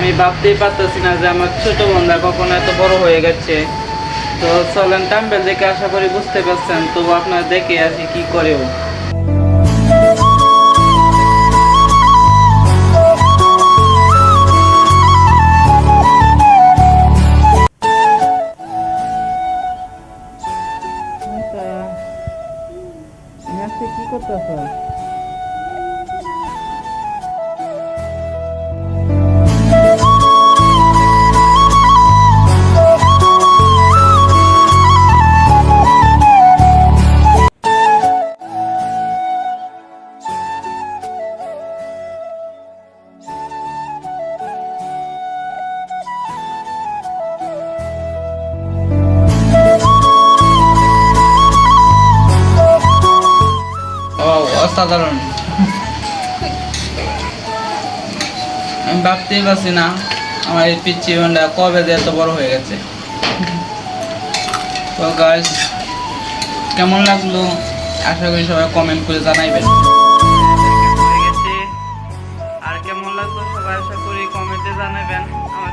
আমি ভাবতেই পারতেছি না যে আমার ছোট বোনরা কখনো এত বড় হয়ে গেছে। তো চলেন টাম্বেল দেখে আশা করি বুঝতে পারছেন, তো আপনারা দেখে আসি কি করেও। কি করতেছ? অসাধারণ। আমি ভাবতেই পারছি না আমার এই পিচ্চি বোনটা কবে যে এত বড় হয়ে গেছে। তো গাইস, কেমন লাগলো আশা করি সবাই কমেন্ট করে জানাইবেন। আর কেমন লাগলো সবাই আশা করি কমেন্টে জানাবেন। আমার